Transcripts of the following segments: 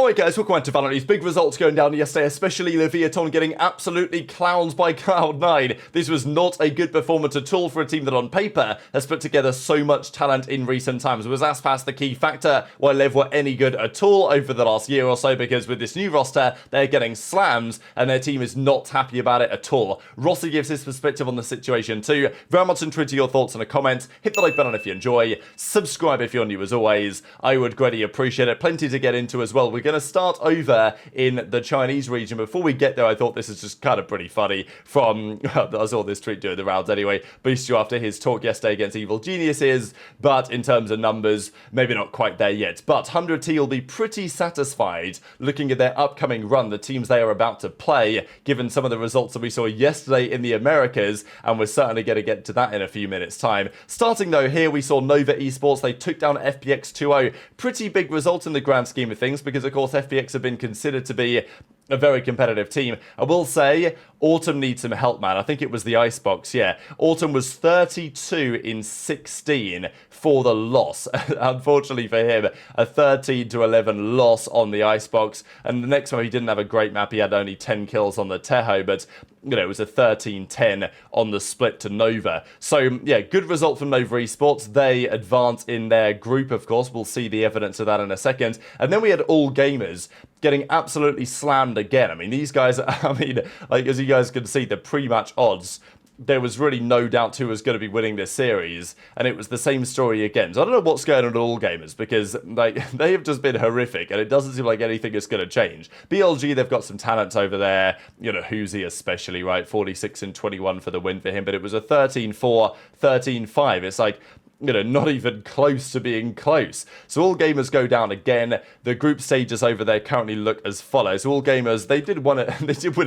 Alright guys, welcome back to VALORANT. These big results going down yesterday, especially Leviatan getting absolutely clowned by Cloud9. This was not a good performance at all for a team that on paper has put together so much talent in recent times. Was Aspas the key factor why Lev were any good at all over the last year or so? Because with this new roster, they're getting slams and their team is not happy about it at all. Rossy gives his perspective on the situation too. Very much intrigued to your thoughts in the comments. Hit the like button if you enjoy. Subscribe if you're new as always. I would greatly appreciate it. Plenty to get into as well. We're going to start over in the Chinese region. Before we get there, I thought this is just kind of pretty funny from, I saw this tweet doing the rounds anyway, Booster after his talk yesterday against Evil Geniuses, but in terms of numbers, maybe not quite there yet. But 100T will be pretty satisfied looking at their upcoming run, the teams they are about to play, given some of the results that we saw yesterday in the Americas, and we're certainly going to get to that in a few minutes' time. Starting though, here we saw Nova Esports. They took down FPX 2-0. Pretty big result in the grand scheme of things, because of course FPX have been considered to be a very competitive team. I will say, Autumn needs some help, man. I think it was the Icebox, yeah. Autumn was 32 in 16 for the loss. Unfortunately for him, a 13-11 loss on the Icebox. And the next one, he didn't have a great map. He had only 10 kills on the Tejo, but you know, it was a 13-10 on the split to Nova. So, yeah, good result from Nova Esports. They advance in their group, of course. We'll see the evidence of that in a second. And then we had All Gamers getting absolutely slammed again. I mean, these guys, I mean, like, as you guys can see, the pre-match odds, there was really no doubt who was going to be winning this series, and it was the same story again. So I don't know what's going on at All Gamers, because like they have just been horrific, and it doesn't seem like anything is going to change. BLG, they've got some talent over there, you know, Whoosy especially, right? 46 and 21 for the win for him, but it was a 13-4, 13-5. It's like, you know, not even close to being close. So All Gamers go down again. The group stages over there currently look as follows. So All Gamers, they did win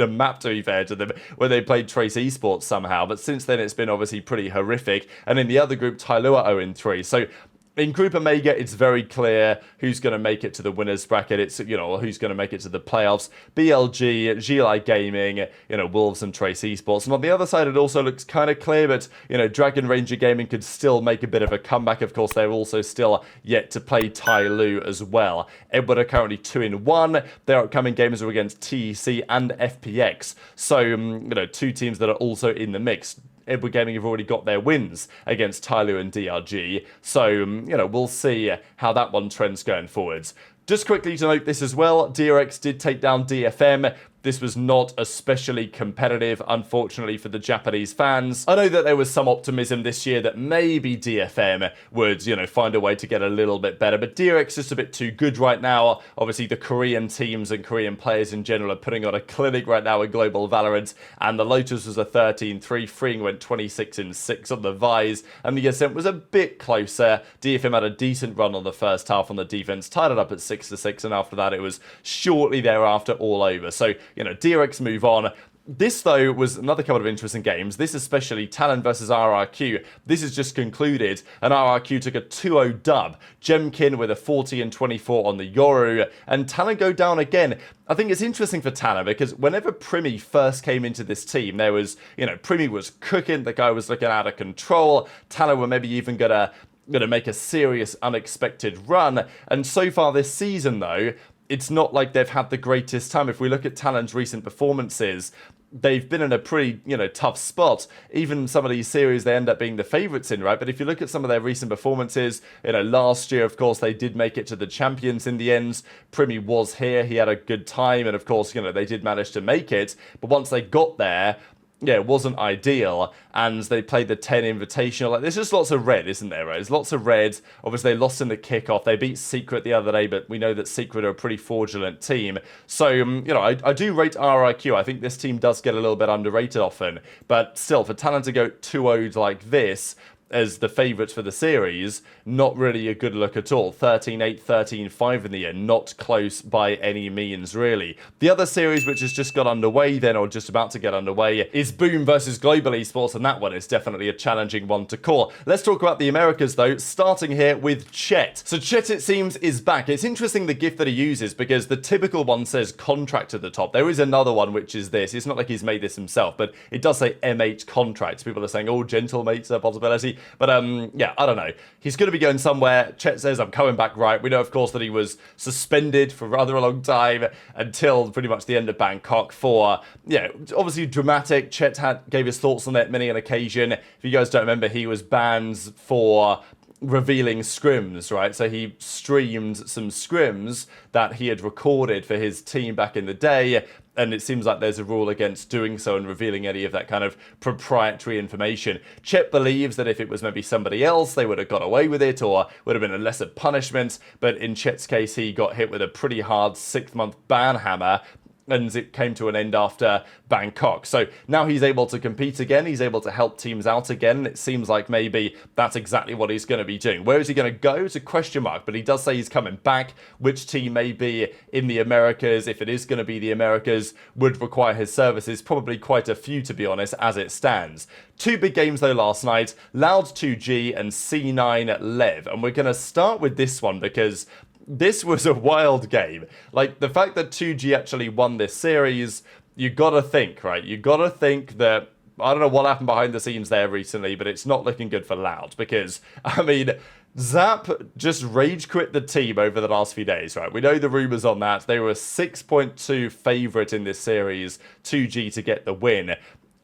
a map, to be fair to them, where they played Trace Esports somehow, but since then it's been obviously pretty horrific. And in the other group, Tylua 0-3. So in Group Omega, it's very clear who's going to make it to the winners bracket. It's, you know, who's going to make it to the playoffs. BLG, GLI Gaming, you know, Wolves and Trace Esports. And on the other side, it also looks kind of clear, but, you know, Dragon Ranger Gaming could still make a bit of a comeback. Of course, they're also still yet to play Tyloo as well. Edward are currently 2-1. Their upcoming games are against TEC and FPX. So, you know, two teams that are also in the mix. Edward Gaming have already got their wins against Tyloo and DRG. So, you know, we'll see how that one trends going forwards. Just quickly to note this as well, DRX did take down DFM. This was not especially competitive, unfortunately, for the Japanese fans. I know that there was some optimism this year that maybe DFM would, you know, find a way to get a little bit better, but DRX is just a bit too good right now. Obviously, the Korean teams and Korean players in general are putting on a clinic right now in Global Valorant, and the Lotus was a 13-3, Freeing went 26-6 on the Vise, and the Ascent was a bit closer. DFM had a decent run on the first half on the defense, tied it up at 6-6, and after that, it was shortly thereafter all over. So, you know, DRX move on. This, though, was another couple of interesting games. This especially, Talon versus RRQ. This is just concluded, and RRQ took a 2-0 dub. Jemkin with a 40-24 on the Yoru, and Talon go down again. I think it's interesting for Talon, because whenever Primi first came into this team, there was, you know, Primi was cooking, the guy was looking out of control. Talon were maybe even gonna make a serious, unexpected run, and so far this season, though, it's not like they've had the greatest time. If we look at Talon's recent performances, they've been in a pretty, you know, tough spot. Even some of these series they end up being the favourites in, right? But if you look at some of their recent performances, you know, last year, of course, they did make it to the champions in the end. Primi was here. He had a good time. And of course, you know, they did manage to make it. But once they got there, yeah, it wasn't ideal, and they played the 10 Invitational. Like, there's just lots of red, isn't there, right? There's lots of red. Obviously, they lost in the kickoff. They beat Secret the other day, but we know that Secret are a pretty fraudulent team. So, you know, I do rate RIQ. I think this team does get a little bit underrated often, but still, for Talon to go 2-0'd like this, as the favourites for the series, not really a good look at all. 13-8, 13-5 in the end, not close by any means, really. The other series which has just got underway then, or just about to get underway, is Boom versus Global Esports, and that one is definitely a challenging one to call. Let's talk about the Americas, though, starting here with Chet. So Chet, it seems, is back. It's interesting the gift that he uses, because the typical one says contract at the top. There is another one which is this. It's not like he's made this himself, but it does say MH contracts. People are saying, oh, gentle mate's a possibility. But yeah, I don't know. He's going to be going somewhere. Chet says, I'm coming back, right? We know, of course, that he was suspended for rather a long time until pretty much the end of Bangkok for, yeah, obviously dramatic. Chet gave his thoughts on it many an occasion. If you guys don't remember, he was banned for revealing scrims, right? So he streamed some scrims that he had recorded for his team back in the day, and it seems like there's a rule against doing so and revealing any of that kind of proprietary information. Chet believes that if it was maybe somebody else, they would have got away with it or would have been a lesser punishment, but in Chet's case, he got hit with a pretty hard 6-month ban hammer, and it came to an end after Bangkok. So now he's able to compete again. He's able to help teams out again. It seems like maybe that's exactly what he's going to be doing. Where is he going to go? It's a question mark, but he does say he's coming back. Which team may be in the Americas, if it is going to be the Americas, would require his services. Probably quite a few, to be honest, as it stands. 2 big games, though, last night. Loud 2G and C9 Lev. And we're going to start with this one because this was a wild game. Like, the fact that 2G actually won this series, you gotta think, right? You gotta think that, I don't know what happened behind the scenes there recently, but it's not looking good for Loud because, I mean, Zap just rage quit the team over the last few days, right? We know the rumours on that. They were a 6.2 favourite in this series, 2G to get the win.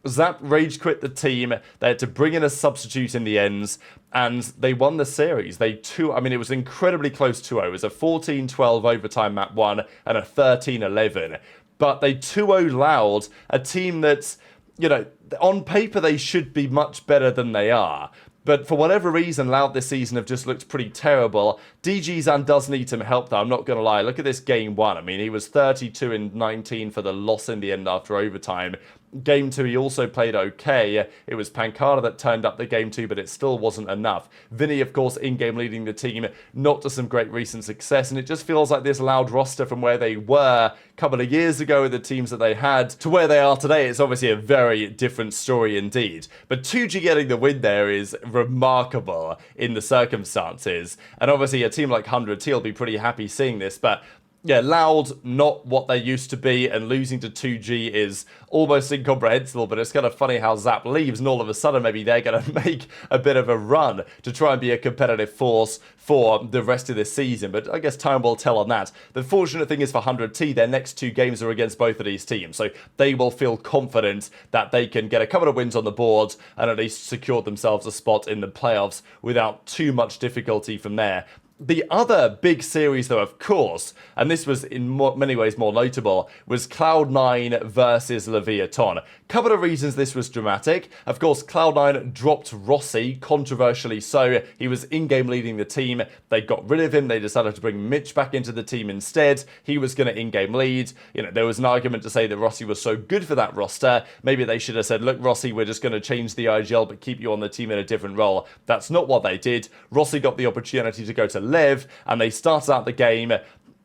Zap rage quit the team. They had to bring in a substitute in the end, and they won the series. It was incredibly close 2-0. It was a 14-12 overtime map 1 and a 13-11. But they 2-0'd Loud, a team that's, you know, on paper they should be much better than they are. But for whatever reason, Loud this season have just looked pretty terrible. DGZan does need some help, though, I'm not going to lie. Look at this game 1. I mean, he was 32-19 for the loss in the end after overtime. Game 2, he also played okay. It was Pancada that turned up the game 2, but it still wasn't enough. Vinny, of course, in-game leading the team, not to some great recent success, and it just feels like this Loud roster from where they were a couple of years ago with the teams that they had to where they are today. It's obviously a very different story indeed. But 2G getting the win there is remarkable in the circumstances, and obviously a team like 100T will be pretty happy seeing this, but yeah, Loud, not what they used to be, and losing to 2G is almost incomprehensible, but it's kind of funny how Zap leaves, and all of a sudden maybe they're going to make a bit of a run to try and be a competitive force for the rest of this season, but I guess time will tell on that. The fortunate thing is for 100T, their next 2 games are against both of these teams, so they will feel confident that they can get a couple of wins on the board and at least secure themselves a spot in the playoffs without too much difficulty from there. The other big series, though, of course, and this was in many ways more notable, was Cloud9 versus Leviatan. Couple of reasons this was dramatic. Of course, Cloud9 dropped Rossy, controversially so. He was in-game leading the team. They got rid of him. They decided to bring Mitch back into the team instead. He was going to in-game lead. You know, there was an argument to say that Rossy was so good for that roster. Maybe they should have said, look, Rossy, we're just going to change the IGL but keep you on the team in a different role. That's not what they did. Rossy got the opportunity to go to Lev, and they started out the game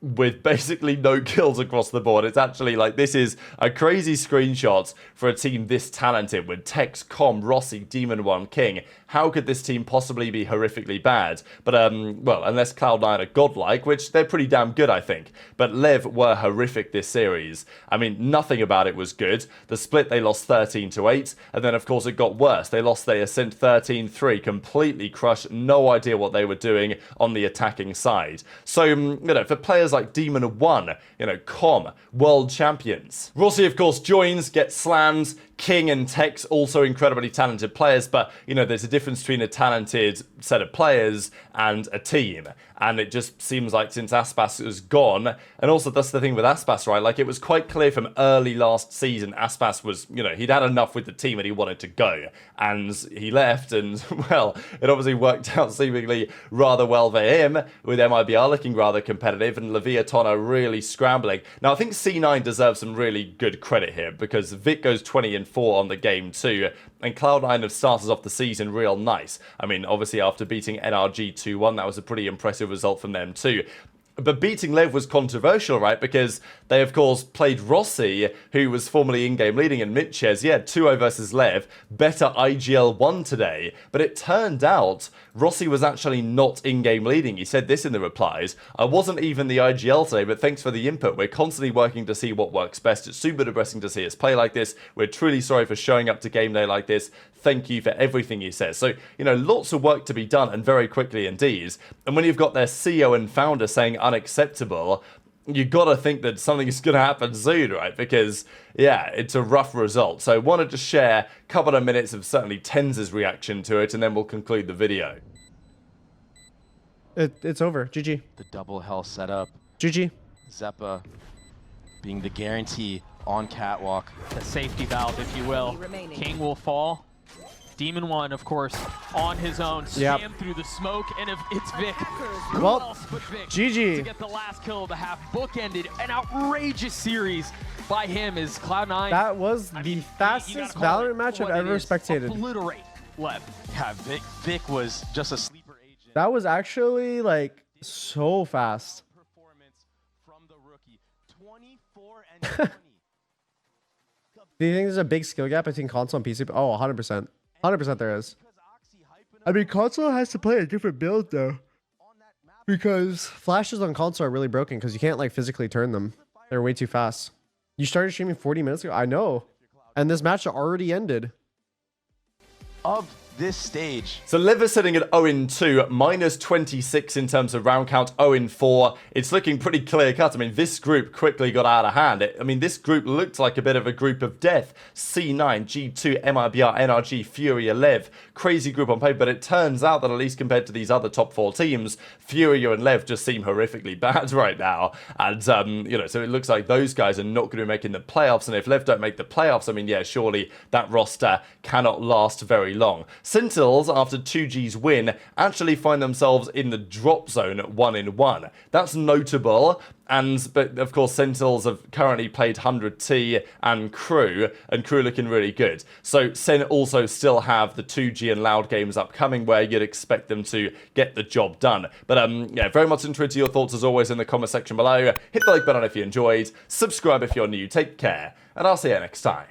with basically no kills across the board. It's actually like, this is a crazy screenshot for a team this talented with Tex, Com, Rossy, Demon 1, King. How could this team possibly be horrifically bad? But, well, unless Cloud9 are godlike, which they're pretty damn good, I think. But Lev were horrific this series. I mean, nothing about it was good. The split, they lost 13-8, and then, of course, it got worse. They lost their Ascent 13-3, completely crushed, no idea what they were doing on the attacking side. So, you know, for players like Demon 1, you know, Com, world champions. Rossy, of course, joins, gets slammed. King and Tex, also incredibly talented players, but, you know, there's a difference between a talented set of players and a team. And it just seems like since Aspas is gone, and also that's the thing with Aspas, right? Like, it was quite clear from early last season, Aspas was, you know, he'd had enough with the team and he wanted to go. And he left, and, well, it obviously worked out seemingly rather well for him, with MIBR looking rather competitive, and Leviatan are really scrambling. Now, I think C9 deserves some really good credit here, because Vic goes 20-4 on the game too, and Cloud9 have started off the season real nice. I mean, obviously after beating NRG 2-1, that was a pretty impressive result from them too. But beating Lev was controversial, right? Because they, of course, played Rossy, who was formerly in-game leading, and Mitchez, yeah, 2-0 versus Lev, better IGL 1 today. But it turned out Rossy was actually not in-game leading. He said this in the replies: "I wasn't even the IGL today, but thanks for the input. We're constantly working to see what works best. It's super depressing to see us play like this. We're truly sorry for showing up to game day like this. Thank you for everything," he says. So, lots of work to be done, and very quickly indeed. And when you've got their CEO and founder saying unacceptable, you gotta think that something is gonna happen soon, right? Because, yeah, it's a rough result. So I wanted to share a couple of minutes of certainly TenZ's reaction to it, and then we'll conclude the video. It's over. GG. The double hell setup. GG. Zeppa being the guarantee on catwalk. The safety valve, if you will. King will fall. Demon One, of course, on his own. Scam through the smoke, and if it's Vic, well, else but Vic GG. to get the last kill of the half. Bookended an outrageous series by him as Cloud9. That was the fastest Valorant match I've ever spectated. Obliterate Lev. Yeah, Vic was just a sleeper agent. That was actually like so fast. Performance from the rookie. 24 and 20. Do you think there's a big skill gap between console and PC? Oh, 100%. 100% there is. I mean, console has to play a different build though, because flashes on console are really broken because you can't like physically turn them. They're way too fast. You started streaming 40 minutes ago? I know. And this match already ended. Of this stage. So Liv is sitting at 0-2, minus 26 in terms of round count, 0-4. It's looking pretty clear cut. I mean, this group quickly got out of hand. This group looked like a bit of a group of death. C9, G2, MIBR, NRG, Furia, Lev. Crazy group on paper, but it turns out that at least compared to these other top 4 teams, Furia and Lev just seem horrifically bad right now. And, so it looks like those guys are not going to be making the playoffs. And if Lev don't make the playoffs, I mean, yeah, surely that roster cannot last very long. Sentinels, after 2G's win, actually find themselves in the drop zone at 1-1. That's notable, but of course Sentinels have currently played 100T and Crew looking really good. So Sen also still have the 2G and Loud games upcoming where you'd expect them to get the job done. But yeah, very much interested to your thoughts as always in the comment section below. Hit the like button if you enjoyed, subscribe if you're new, take care, and I'll see you next time.